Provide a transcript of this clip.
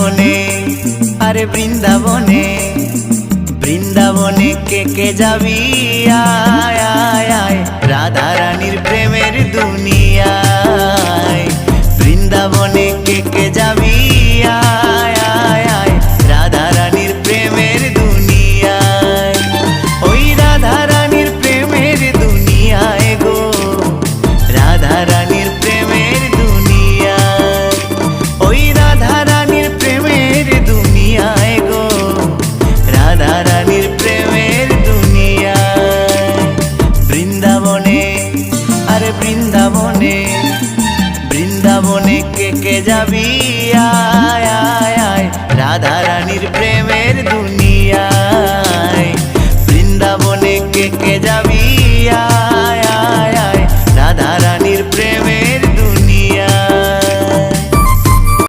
বৃন্দাবনে, আরে বৃন্দাবনে, বৃন্দাবনে কে যাবি আয় আয় আয়, রাধা রানীর প্রেমের দুনিয়ায়। বৃন্দাবনে কে যাবি আয় আয় আয়, রাধা রানীর প্রেমের দুনিয়ায়। ওই রাধা রানীর প্রেমের দুনিয়ায় গো, রাধা রানীর প্রেমের দুনিয়ায়। ওই রাধা রানীর প্রেমের দুনিয়ায় গো, রাধা রানীর প্রেমের দুনিয়ায়। বৃন্দাবনে, আরে বৃন্দাবনে, বৃন্দাবনে কে যাবি